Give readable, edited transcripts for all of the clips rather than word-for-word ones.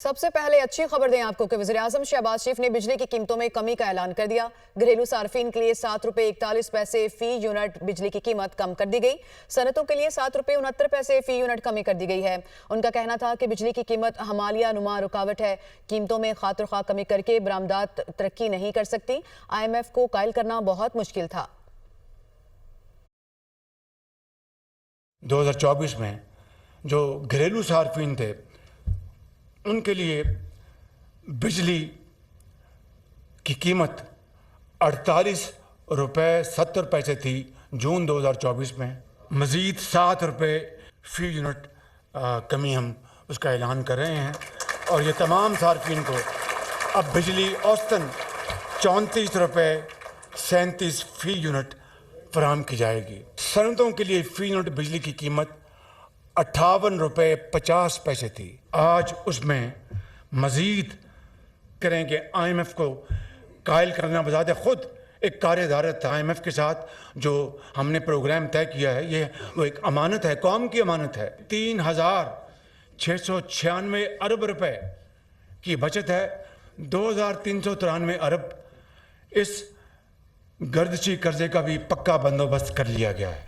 सबसे पहले अच्छी खबर दें आपको कि वज़ीर-ए-आज़म शहबाज शरीफ ने बिजली की कीमतों में कमी का ऐलान कर दिया। घरेलू सार्फिन के लिए ₹7.41 फी यूनिट बिजली की कीमत कम कर दी गई। सनतों के लिए ₹7.69 फी यूनिट कमी कर दी गई है। उनका कहना था कि बिजली की कीमत हमालिया नुमा रुकावट है। कीमतों में खातिर-ख्वाह कमी करके बरामदात तरक्की नहीं कर सकती। IMF को कायल करना बहुत मुश्किल था। 2024 में जो घरेलू सार्फिन थे उनके लिए बिजली की कीमत 48 रुपये 70 पैसे थी जून 2024 में। मज़ीद 7 रुपये फ़ी यूनिट कमी हम उसका ऐलान कर रहे हैं और ये तमाम सार्फिन को अब बिजली औसतन 34 रुपये 37 फ़ी यूनिट फराहम की जाएगी। सनतों के लिए फ़ी यूनिट बिजली की कीमत 58 रुपये 50 पैसे थी। आज उसमें मज़ीद करेंगे। IMF को कायल करना बजाते ख़ुद एक कार्यदारत था IMF के साथ जो हमने प्रोग्राम तय किया है। ये वो एक अमानत है, कौम की अमानत है। 3,696 अरब रुपए की बचत है। 2,393 अरब इस गर्दिशी कर्जे का भी पक्का बंदोबस्त कर लिया गया है।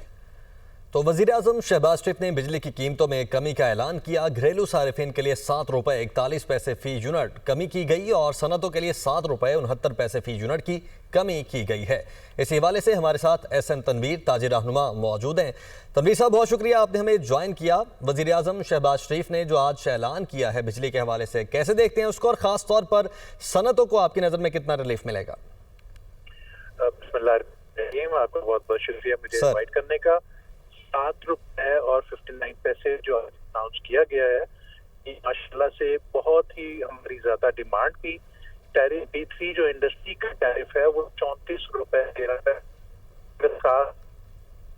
तो वज़ीर-ए-आज़म शहबाज शरीफ ने बिजली की कीमतों में कमी का ऐलान किया। घरेलू सारिफिन के लिए ₹7.41 फी यूनिट कमी की गई और सनतों के लिए ₹7.69 फी यूनिट की कमी की गई है। इस हवाले से हमारे साथ SM तनवीर ताजिर रहनुमा मौजूद हैं। तनवीर साहब, बहुत शुक्रिया आपने हमें ज्वाइन किया। वज़ीर-ए-आज़म शहबाज शरीफ ने जो आज ऐलान किया है बिजली के हवाले से, कैसे देखते हैं उसको और ख़ास तौर पर सनतों को आपकी नज़र में कितना रिलीफ मिलेगा? आपका बहुत बहुत शुक्रिया मुझे इनवाइट करने का। 7 रुपए और 59 पैसे जो अनाउंस किया गया है, ये माशाल्लाह से बहुत ही हमारी ज्यादा डिमांड थी। टैरिफ B3 जो इंडस्ट्री का टैरिफ है वो 34 रुपए दे रहा है,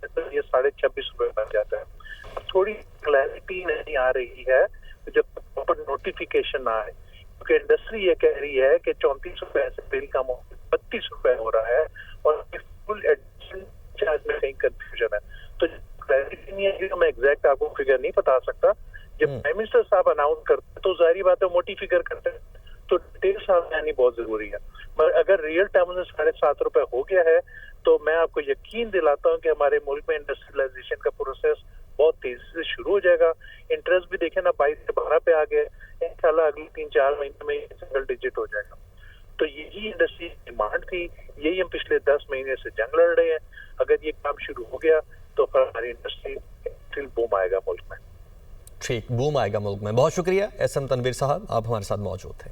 तो ये 26.5 रुपए बन जाता है। थोड़ी क्लैरिटी नहीं आ रही है जब प्रॉपर नोटिफिकेशन आए, क्योंकि इंडस्ट्री ये कह रही है कि 34 रुपए से बिल कम हो 32 रुपए हो रहा है और फुल एडिशन चार्ज में कहीं कंफ्यूजन है। तो क्लैरिटी नहीं है, मैं एग्जैक्ट आपको फिगर नहीं बता सकता। जब प्राइम मिनिस्टर साहब अनाउंस करते तो जाहिर बात है मोटी फिगर करते हैं, तो डिटेल सामने आनी बहुत जरूरी है। मगर अगर रियल टर्म में 7.5 रुपए हो गया है तो मैं आपको यकीन दिलाता हूँ कि हमारे मुल्क में इंडस्ट्रियलाइजेशन का प्रोसेस बहुत तेजी से शुरू हो जाएगा। इंटरेस्ट भी देखे ना 22 से 12 पे आ गए, इंशाल्लाह अगले 3-4 महीने में सिंगल डिजिट हो जाएगा। तो यही इंडस्ट्री डिमांड थी, यही हम पिछले 10 महीने से जंग लड़ रहे हैं। अगर ये काम शुरू हो गया तो फिर हमारी इंडस्ट्री बूम आएगा मुल्क में। ठीक, बूम आएगा मुल्क में। बहुत शुक्रिया SM तनवीर साहब, आप हमारे साथ मौजूद थे।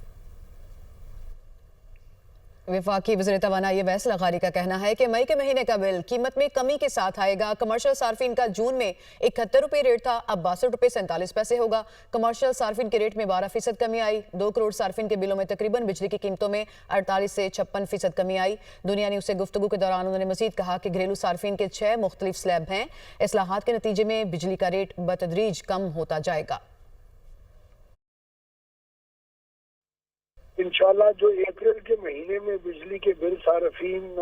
वफाकी वज़ीर तवानाई अवैस लग़ारी का कहना है कि मई के महीने का बिल कीमत में कमी के साथ आएगा। कमर्शियल सार्फिन का जून में 71 रुपये रेट था, अब 62 रुपये 47 पैसे होगा। कमर्शियल सार्फिन के रेट में 12% कमी आई। 2 करोड़ सार्फिन के बिलों में तकरीबन बिजली की कीमतों में 48 से 56% कमी आई। दुनिया न्यूज़ से गुफ्तगू के दौरान उन्होंने मजीद कहा कि घरेलू सार्फिन के 6 मुख्तलिफ स्लैब हैं। इस्लाहात के नतीजे में बिजली का रेट बतदरीज कम होता जाएगा। इंशाल्लाह जो अप्रैल के महीने में बिजली के बिल सार्फिन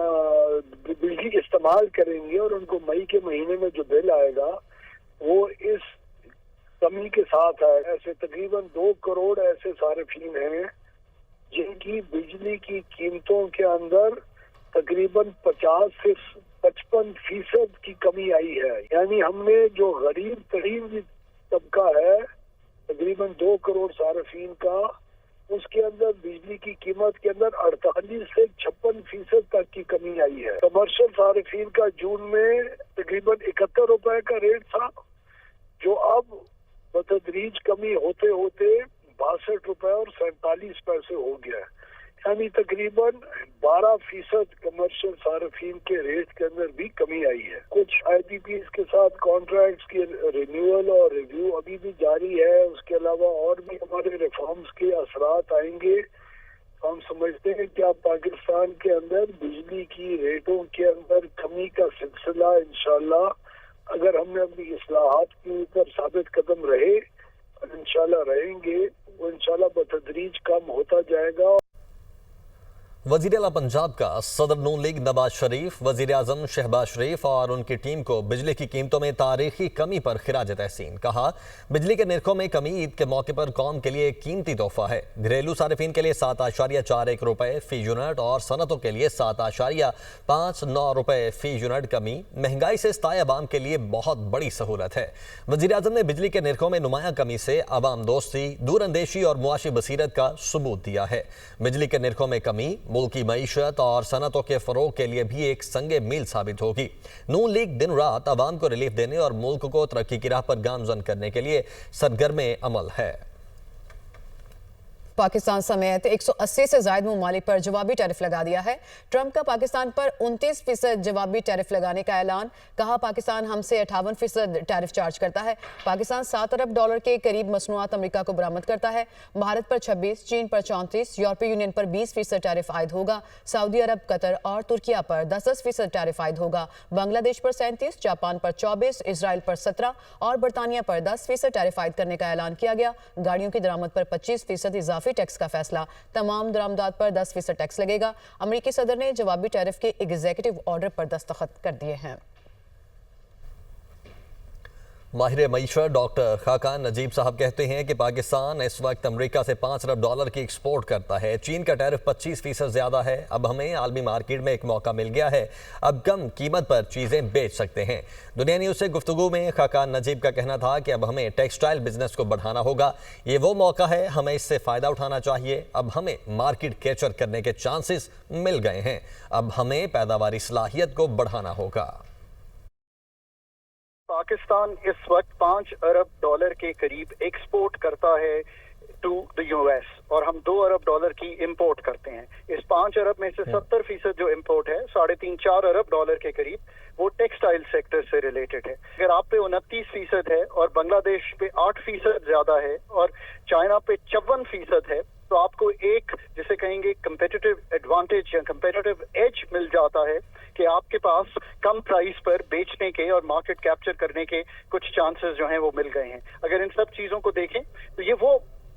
बिजली इस्तेमाल करेंगे और उनको मई के महीने में जो बिल आएगा वो इस कमी के साथ आएगा। ऐसे तकरीबन 2 करोड़ ऐसे सार्फिन हैं जिनकी बिजली की कीमतों के अंदर तकरीबन 50 से 55% की कमी आई है। यानी हमने जो गरीब तरीन तबका है तकरीबन 2 करोड़ सार्फिन का, उसके अंदर बिजली की कीमत के अंदर 48 से 56% तक की कमी आई है। कमर्शियल सार्फिन का जून में तकरीबन 71 रुपए का रेट था, जो अब बतदरीज कमी होते होते 62 रुपए और 47 पैसे हो गया। यानी तकरीबन 12% कमर्शियल सार्फिन के रेट के अंदर भी कमी आई है। कुछ IPPs के साथ कॉन्ट्रैक्ट्स की रिन्यूअल और रिव्यू अभी भी जारी है। उसके अलावा और भी हमारे रिफॉर्म्स के असरात आएंगे। हम समझते हैं कि अब पाकिस्तान के अंदर बिजली की रेटों के अंदर कमी का सिलसिला इंशाल्लाह, अगर हमने अपनी इस्लाहात के ऊपर साबित कदम रहे और इंशाल्लाह रहेंगे, वो इंशाल्लाह बतदरीज कम होता जाएगा। वज़ीर आला पंजाब का सदर नून लीग नवाज शरीफ, वज़ीर आज़म शहबाज शरीफ और उनकी टीम को बिजली की कीमतों में तारीखी कमी पर खिराज तहसीन। कहा, बिजली के निर्खों में कमी ईद के मौके पर कौम के लिए कीमती तोहफा है। घरेलू सार्फिन के लिए 7.41 रुपए फी यूनिट और सनतों के लिए 7.59 रुपए फी यूनिट कमी महंगाई से सताए अवाम के लिए बहुत बड़ी सहूलत है। वज़ीर आज़म ने बिजली के निर्खों में नुमाया कमी से अवाम दोस्ती, दूरअंदेशी और मुआशी बसीरत का सबूत दिया है। बिजली के निर्खों में कमी मुल्क की मईशत और सनतों के फरोग के लिए भी एक संगे मील साबित होगी। नून लीग दिन रात अवाम को रिलीफ देने और मुल्क को तरक्की की राह पर गामजन करने के लिए सरगर्म अमल है। पाकिस्तान समेत 180 से ज्यादा ममालिक पर जवाबी टैरिफ लगा दिया है। ट्रंप का पाकिस्तान पर 29% जवाबी टैरिफ लगाने का ऐलान। कहा, पाकिस्तान हमसे 58% टैरिफ चार्ज करता है। पाकिस्तान $7 अरब के करीब मसनूआत अमेरिका को बरामद करता है। भारत पर 26, चीन पर 34, यूरोपीय यूनियन पर 20% टैरिफ आयद होगा। सऊदी अरब, कतर और तुर्किया पर 10% टैरिफ आयद होगा। बांग्लादेश पर 37, जापान पर 24, इसराइल पर 17 और बरतानिया पर 10% टैरिफ आयद करने का ऐलान किया गया। गाड़ियों की दरामद पर 25% इजाफी टैक्स का फैसला। तमाम दरामदात पर 10% टैक्स लगेगा। अमेरिकी सदर ने जवाबी टैरिफ के एग्जीक्यूटिव ऑर्डर पर दस्तखत कर दिए हैं। माहिर मईशत डॉक्टर खाकान नजीब साहब कहते हैं कि पाकिस्तान इस वक्त अमेरिका से $5 अरब की एक्सपोर्ट करता है। चीन का टैरिफ 25% ज्यादा है। अब हमें आलमी मार्केट में एक मौका मिल गया है। अब कम कीमत पर चीजें बेच सकते हैं। दुनिया न्यूज से गुफ्तगू में खाकान नजीब का कहना था कि अब हमें टेक्सटाइल बिजनेस को बढ़ाना होगा। ये वो मौका है, हमें इससे फायदा उठाना चाहिए। अब हमें मार्केट कैप्चर करने के चांसेस मिल गए हैं। अब हमें पैदावारी सलाहियत को बढ़ाना होगा। पाकिस्तान इस वक्त $5 अरब के करीब एक्सपोर्ट करता है टू द यूएस और हम $2 अरब की इंपोर्ट करते हैं। इस 5 अरब में से 70% जो इंपोर्ट है, 3.5-4 अरब के करीब, वो टेक्सटाइल सेक्टर से रिलेटेड है। अगर आप पे 29% है और बांग्लादेश पे 8% ज्यादा है और चाइना पे 54% है, तो आपको एक जिसे कहेंगे कंपेटिटिव एडवांटेज या कंपेटिटिव एज मिल जाता है कि आपके पास कम प्राइस पर बेचने के और मार्केट कैप्चर करने के कुछ चांसेस जो हैं वो मिल गए हैं। अगर इन सब चीजों को देखें तो ये वो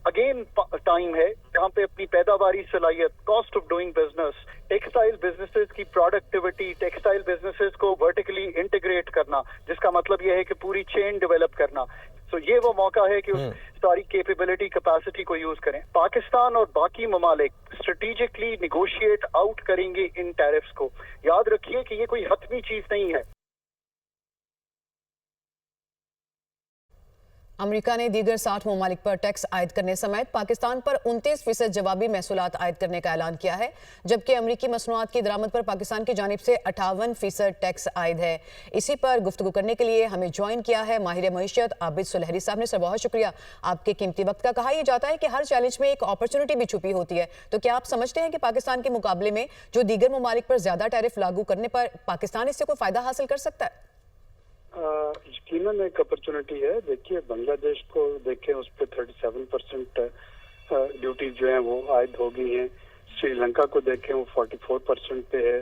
अगेन टाइम है जहाँ पे अपनी पैदावारी सलाहियत, cost of doing business, textile businesses की प्रोडक्टिविटी, टेक्सटाइल बिजनेसेस को वर्टिकली इंटीग्रेट करना, जिसका मतलब यह है कि पूरी चेन डेवलप करना। तो ये वो मौका है कि उस सारी कैपेबिलिटी, कैपेसिटी को यूज करें। पाकिस्तान और बाकी ममालिक स्ट्रेटेजिकली निगोशिएट आउट करेंगे इन टैरिफ्स को। याद रखिए कि ये कोई हतमी चीज नहीं है। अमेरिका ने दीगर 60 ममालिक पर टैक्स आयद करने समेत पाकिस्तान पर 29% जवाबी महसूलात आयद करने का ऐलान किया है, जबकि अमेरिकी मसनूआत की दरामद पर पाकिस्तान की जानिब से 58% टैक्स आयद है। इसी पर गुफ्तगू करने के लिए हमें ज्वाइन किया है माहिर मईशत आबिद सुलहरी साहब ने। सर, बहुत शुक्रिया आपके कीमती वक्त का। कहा यह जाता है कि हर चैलेंज में एक अपॉर्चुनिटी भी छुपी होती है, तो क्या आप समझते हैं कि पाकिस्तान के मुकाबले में जो दीगर ममालिक पर ज्यादा टैरिफ लागू करने पर पाकिस्तान इससे कोई फायदा हासिल कर सकता है? यकीनन एक अपॉर्चुनिटी है। देखिए, बांग्लादेश को देखें, उस पर 37% ड्यूटीज जो हैं वो आयद हो गई हैं। श्रीलंका को देखें, वो 44% पे है।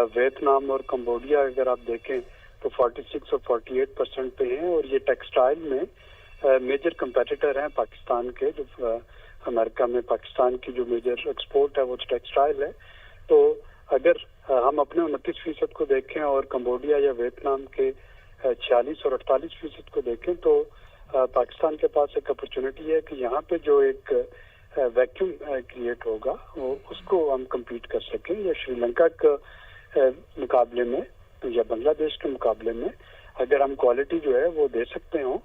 वियतनाम और कंबोडिया अगर आप देखें तो 46 और 48% पे हैं। और ये टेक्सटाइल में मेजर कंपेटिटर हैं पाकिस्तान के। जो अमेरिका में पाकिस्तान की जो मेजर एक्सपोर्ट है वो टेक्सटाइल है। तो अगर हम अपने 29% को देखें और कंबोडिया या वियतनाम के 46 और 48% को देखें, तो पाकिस्तान के पास एक अपॉर्चुनिटी है कि यहाँ पे जो एक वैक्यूम क्रिएट होगा वो उसको हम कम्पीट कर सकें। या श्रीलंका के मुकाबले में या बांग्लादेश के मुकाबले में अगर हम क्वालिटी जो है वो दे सकते हो,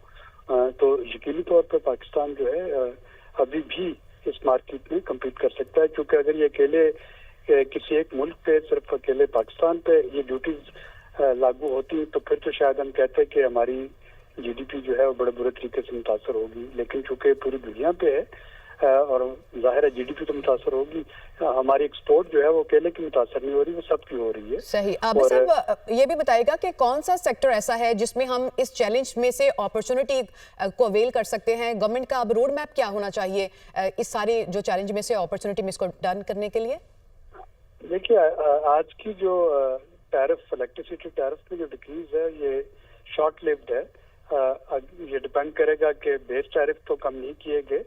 तो यकीनी तौर पर पाकिस्तान जो है अभी भी इस मार्केट में कम्पीट कर सकता है। क्योंकि अगर ये अकेले किसी एक मुल्क पे, सिर्फ अकेले पाकिस्तान पे ये ड्यूटीज लागू होती तो फिर तो शायद हम कहते हैं कि हमारी जीडीपी जो है वो बड़े बुरे तरीके से मुतासर होगी। लेकिन चूंकि पूरी दुनिया पे है और जाहिर है जीडीपी तो मुतासर होगी, हमारी एक्सपोर्ट जो है वो अकेले की मुतासर नहीं हो रही, वो सबकी हो रही है। सही। आप साहब ये भी बताइएगा कि कौन सा सेक्टर ऐसा है जिसमें हम इस चैलेंज में से अपॉर्चुनिटी को अवेल कर सकते हैं? गवर्नमेंट का अब रोड मैप क्या होना चाहिए इस सारे जो चैलेंज में से अपॉर्चुनिटी में इसको डन करने के लिए? देखिए, आज की जो टैरिफ, इलेक्ट्रिसिटी टैरिफ में जो डिक्रीज है ये शॉर्ट लिव्ड है। ये डिपेंड करेगा कि बेस टैरिफ तो कम नहीं किए गए,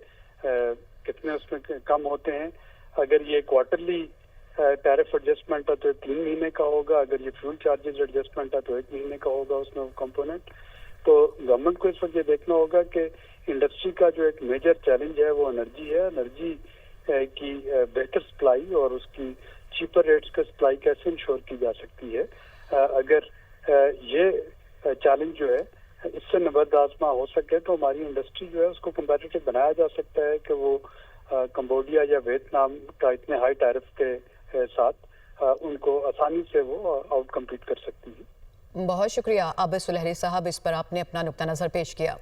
कितने उसमें कम होते हैं। अगर ये क्वार्टरली टैरिफ एडजस्टमेंट है तो 3 महीने का होगा, अगर ये फ्यूल चार्जेस एडजस्टमेंट है तो 1 महीने का होगा उसमें कंपोनेंट। तो गवर्नमेंट को इस वक्त ये देखना होगा कि इंडस्ट्री का जो एक मेजर चैलेंज है वो एनर्जी है। एनर्जी की बेहतर सप्लाई और उसकी चीपर रेट्स का सप्लाई कैसे इंश्योर की जा सकती है। अगर ये चैलेंज जो है इससे नबर्द आजमा हो सके तो हमारी इंडस्ट्री जो है उसको कम्पेटिटिव बनाया जा सकता है कि वो कंबोडिया या वियतनाम का इतने हाई टैरिफ के साथ उनको आसानी से वो आउट कम्पीट कर सकती है। बहुत शुक्रिया आबिद सुलहरी साहब, इस पर आपने अपना नुक्ता नजर पेश किया।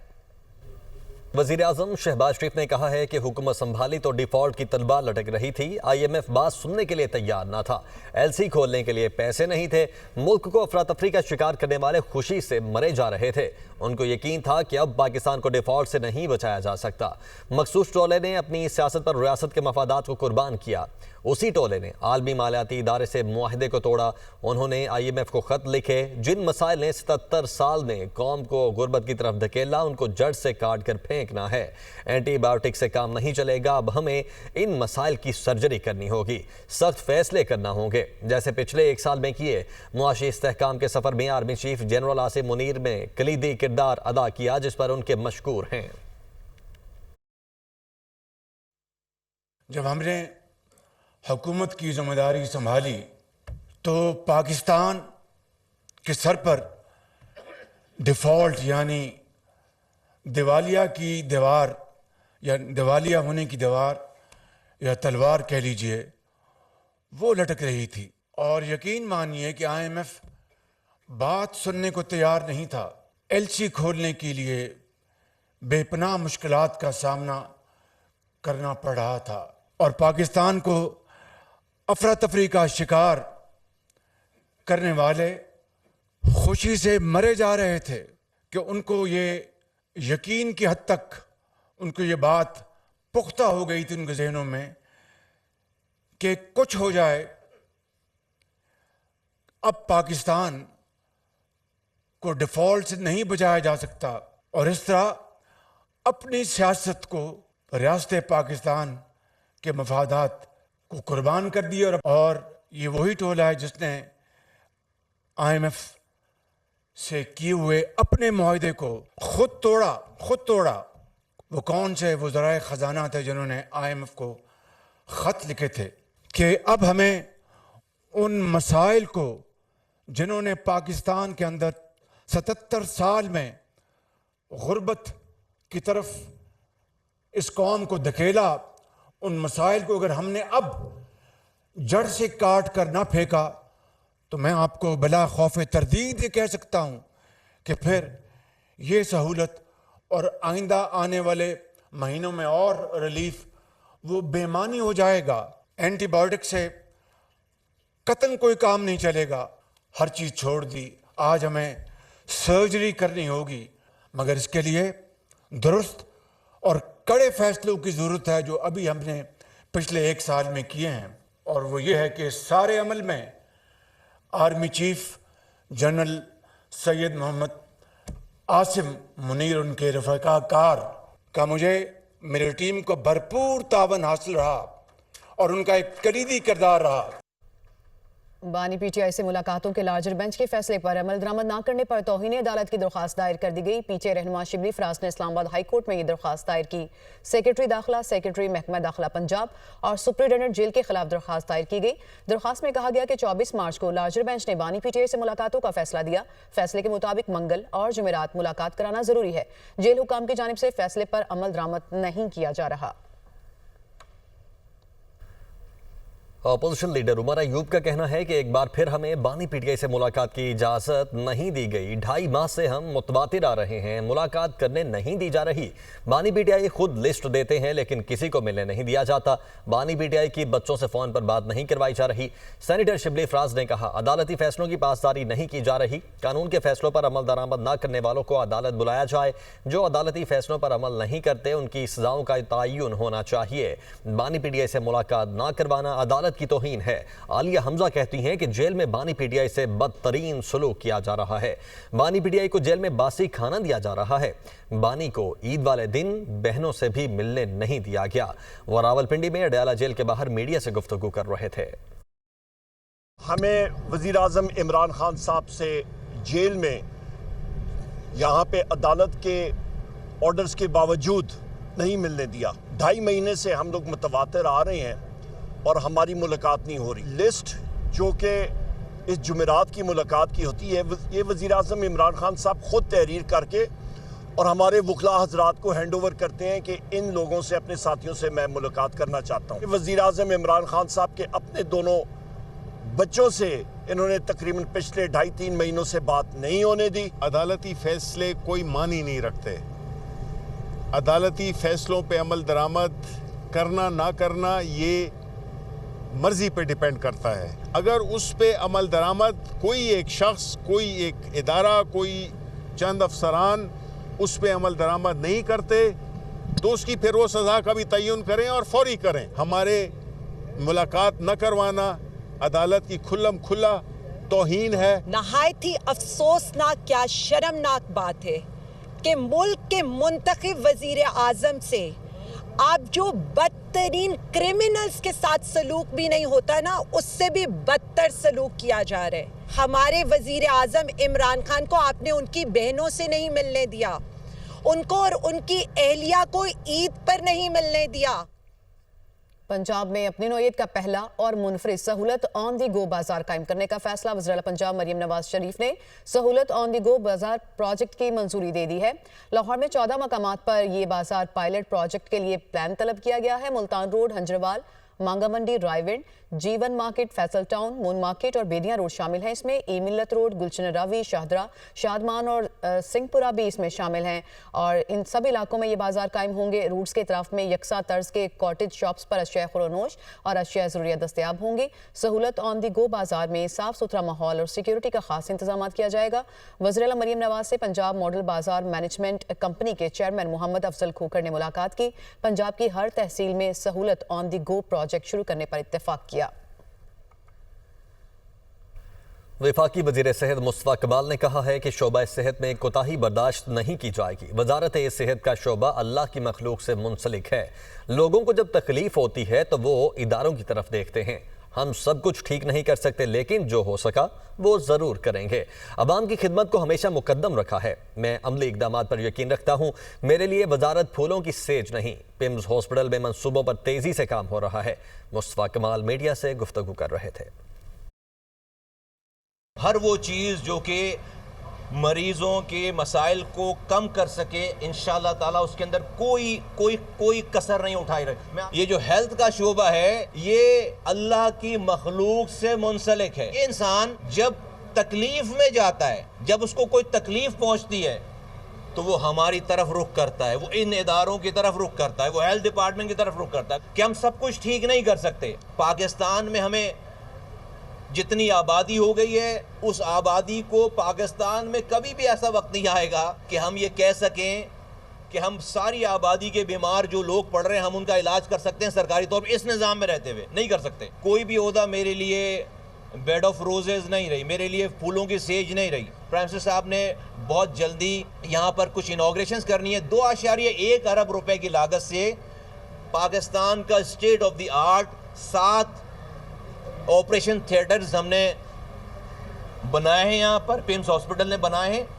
वजीर आजम शहबाज शरीफ ने कहा है कि हुकूमत संभाली तो डिफॉल्ट की तलवार लटक रही थी। IMF बात सुनने के लिए तैयार ना था। LC खोलने के लिए पैसे नहीं थे। मुल्क को अफरा तफरी का शिकार करने वाले खुशी से मरे जा रहे थे। उनको यकीन था कि अब पाकिस्तान को डिफॉल्ट से नहीं बचाया जा सकता। मखसूस टोले ने अपनी सियासत पर रियासत के मफादात को कुर्बान किया। उसी टोले ने आलमी मालियाती इदारे से मुआहदे को तोड़ा। उन्होंने IMF को खत लिखे। जिन मसाइल ने 77 साल में कौम को गुर्बत की तरफ धकेला उनको जड़ से काट कर फेंकना है। एंटीबायोटिक से काम नहीं चलेगा। अब हमें इन मसाइल की सर्जरी करनी होगी। सख्त फैसले करना होंगे जैसे पिछले 1 साल में किए। मुआशी इस्तेहकाम के सफर में army chief general Asim Munir ने कलीदी किरदार अदा किया जिस पर उनके मशकूर हैं। जब हमने हुकूमत की जिम्मेदारी संभाली तो पाकिस्तान के सर पर डिफ़ॉल्ट यानी दिवालिया की दीवार या दिवालिया होने की दीवार या तलवार कह लीजिए वो लटक रही थी। और यकीन मानिए कि IMF बात सुनने को तैयार नहीं था। LC खोलने के लिए बेपनाह मुश्किलात का सामना करना पड़ रहा था और पाकिस्तान को अफरा तफरी का शिकार करने वाले खुशी से मरे जा रहे थे कि उनको ये यकीन की हद तक उनको ये बात पुख्ता हो गई थी उनके जहनों में कि कुछ हो जाए अब पाकिस्तान को डिफ़ॉल्ट से नहीं बचाया जा सकता। और इस तरह अपनी सियासत को रियासत पाकिस्तान के मफादात को कुर्बान कर दिया। और ये वही टोला है जिसने IMF से किए हुए अपने मुआहदे को खुद तोड़ा। वो कौन से वज़राए ख़जाना थे जिन्होंने IMF को ख़त लिखे थे कि अब हमें उन मसाइल को जिन्होंने पाकिस्तान के अंदर 77 साल में गुर्बत की तरफ इस कौम को धकेला, उन मसाइल को अगर हमने अब जड़ से काट कर ना फेंका तो मैं आपको बिला खौफ तरदीद ये कह सकता हूँ कि फिर ये सहूलत और आइंदा आने वाले महीनों में और रिलीफ वो बेमानी हो जाएगा। एंटीबायोटिक से कतन कोई काम नहीं चलेगा। हर चीज़ छोड़ दी। आज हमें सर्जरी करनी होगी मगर इसके लिए दुरुस्त और कड़े फैसलों की ज़रूरत है जो अभी हमने पिछले 1 साल में किए हैं। और वो ये है कि सारे अमल में army chief general Syed Mohammad Asim Munir उनके रफ़ाकार का मुझे मेरी टीम को भरपूर तावन हासिल रहा और उनका एक कलीदी किरदार रहा। बानी PTI से मुलाकातों के लार्जर बेंच के फैसले पर अमल दरामद न करने पर तौहीन अदालत की दरख्वास्त दायर कर दी गई। PTI रहनुमा शिबली फराज ने इस्लामाबाद हाई कोर्ट में ये दरख्वास्त दायर की। सेक्रेटरी दाखिला, सेक्रेटरी महकमा दाखिला पंजाब और सुप्रिटेंडेंट जेल के खिलाफ दरख्वास्त दायर की गई। दरख्वास्त में कहा गया कि 24 मार्च को लार्जर बेंच ने बानी PTI से मुलाकातों का फैसला दिया। फैसले के मुताबिक मंगल और जुमेरात मुलाकात कराना जरूरी है। जेल हुकाम की जानिब से फैसले पर अमल दरामद नहीं किया जा रहा। अपोजिशन लीडर उमर अयूब का कहना है कि एक बार फिर हमें बानी PTI से मुलाकात की इजाज़त नहीं दी गई। 2.5 माह से हम मुतवातिर आ रहे हैं, मुलाकात करने नहीं दी जा रही। बानी PTI खुद लिस्ट देते हैं लेकिन किसी को मिलने नहीं दिया जाता। बानी PTI की बच्चों से फ़ोन पर बात नहीं करवाई जा रही। सेनेटर शिबली फराज ने कहा अदालती फैसलों की पासदारी नहीं की जा रही। कानून के फैसलों पर अमल दरामद न करने वालों को अदालत बुलाया जाए। जो अदालती फैसलों पर अमल नहीं करते उनकी सजाओं का तयन होना चाहिए। बानी PTI से मुलाकात न करवाना अदालत की तौहीन है। आलिया हमजा कहती हैं कि जेल में बानी PTI से बदतरीन सलूक किया जा रहा है। बानी PTI को जेल में बासी खाना दिया जा रहा है। बानी को ईद वाले दिन बहनों से भी मिलने नहीं दिया गया। वो रावलपिंडी में अडयाला जेल के बाहर मीडिया से गुफ्तगू कर रहे थे। हमें वज़ीर आज़म इमरान खान साहब से जेल में यहाँ पे अदालत के ऑर्डर्स के बावजूद नहीं मिलने दिया। 2.5 महीने से हम लोग मुतवातिर आ रहे हैं और हमारी मुलाकात नहीं हो रही। लिस्ट जो कि इस जुमेरात की मुलाकात की होती है, ये वज़ीर आज़म इमरान खान साहब ख़ुद तहरीर करके और हमारे वकला हजरात को हैंड ओवर करते हैं कि इन लोगों से, अपने साथियों से मैं मुलाकात करना चाहता हूँ। वज़ीर आज़म इमरान खान साहब के अपने दोनों बच्चों से इन्होंने तकरीबन पिछले 2.5-3 महीनों से बात नहीं होने दी। अदालती फैसले कोई मानी नहीं रखते। अदालती फैसलों पे अमल दरामद करना ना करना ये मर्जी पे डिपेंड करता है। अगर उस पे अमल दरामद कोई एक शख्स, कोई एक इदारा, कोई चंद अफसरान उस पे अमल दरामद नहीं करते तो उसकी फिर वो सज़ा का भी तयन करें और फौरी करें। हमारे मुलाकात न करवाना अदालत की खुल्लम खुल्ला तौहीन है। नहायत ही अफसोसनाक, क्या शर्मनाक बात है कि मुल्क के मुंतखब वजीर आजम से आप जो बदतरीन क्रिमिनल्स के साथ सलूक भी नहीं होता ना, उससे भी बदतर सलूक किया जा रहा है। हमारे वजीर आजम इमरान खान को आपने उनकी बहनों से नहीं मिलने दिया, उनको और उनकी अहलिया को ईद पर नहीं मिलने दिया। पंजाब में अपनी नौयत का पहला और मुनफरिद सहूलत ऑन दी गो बाजार कायम करने का फैसला वज़ीर आला पंजाब मरियम नवाज शरीफ ने सहूलत ऑन दी गो बाजार प्रोजेक्ट की मंजूरी दे दी है। लाहौर में 14 मकामात पर यह बाजार पायलट प्रोजेक्ट के लिए प्लान तलब किया गया है। मुल्तान रोड, हंजरवाल, मांगा मंडी, रायविंड, जीवन market, Faisal town, moon market और बेदियां रोड शामिल हैं। इसमें ई मिल्लत रोड, गुलशन रावी, शाहदरा, शादमान और सिंहपुरा भी इसमें शामिल हैं और इन सब इलाकों में ये बाजार कायम होंगे। रूट्स के तरफ में यकसा तर्ज के कॉटेज शॉप्स पर अशिया खुरोनोश और अशिया ज़रूरिया दस्तयाब होंगी। सहूलत ऑन दी गो बाजार में साफ सुथरा माहौल और सिक्योरिटी का खास इंतजाम किया जाएगा। वज़ीर आला मरियम नवाज से पंजाब मॉडल बाजार मैनेजमेंट कंपनी के चेयरमैन मोहम्मद अफजल खोखर ने मुलाकात की। पंजाब की हर तहसील में सहूलत ऑन दी गो प्रोजेक्ट शुरू करने पर इत्तेफाक किया। वफाकी वज़ीर सेहत मुस्तफ़ा कमाल ने कहा है कि शोबा सेहत में कोताही बर्दाश्त नहीं की जाएगी। वजारत सेहत का शोबा अल्लाह की मखलूक से मुंसलिक है। लोगों को जब तकलीफ होती है तो वो इदारों की तरफ देखते हैं। हम सब कुछ ठीक नहीं कर सकते, लेकिन जो हो सका वो ज़रूर करेंगे। अवाम की खिदमत को हमेशा मुकद्दम रखा है। मैं अमली इक़दामात पर यकीन रखता हूँ। मेरे लिए वजारत फूलों की सेज नहीं। पिम्स हॉस्पिटल में मनसूबों पर तेज़ी से काम हो रहा है। मुस्तफ़ा कमाल मीडिया से गुफ्तगू कर रहे थे। हर वो चीज़ जो कि मरीज़ों के मसाइल को कम कर सके, इंशाअल्लाह ताला उसके अंदर कोई कसर नहीं उठाई रही। ये जो हेल्थ का शोबा है ये अल्लाह की मखलूक से मुंसलिक है। ये इंसान जब तकलीफ में जाता है, जब उसको कोई तकलीफ पहुंचती है तो वो हमारी तरफ रुख करता है, वो इन इदारों की तरफ रुख करता है, वो हेल्थ डिपार्टमेंट की तरफ रुख करता है कि हम सब कुछ ठीक नहीं कर सकते। पाकिस्तान में हमें जितनी आबादी हो गई है, उस आबादी को पाकिस्तान में कभी भी ऐसा वक्त नहीं आएगा कि हम ये कह सकें कि हम सारी आबादी के बीमार जो लोग पड़ रहे हैं हम उनका इलाज कर सकते हैं सरकारी तौर पर इस निज़ाम में रहते हुए। नहीं कर सकते। कोई भी ओहदा मेरे लिए बेड ऑफ रोजेज नहीं रही, मेरे लिए फूलों की सेज नहीं रही। प्राइम मिनिस्टर साहब ने बहुत जल्दी यहाँ पर कुछ इनॉग्रेशंस करनी है। 2.1 अरब रुपए की लागत से पाकिस्तान का state of the art 7 operation theatres हमने बनाए हैं। यहाँ पर पिम्स हॉस्पिटल ने बनाए हैं।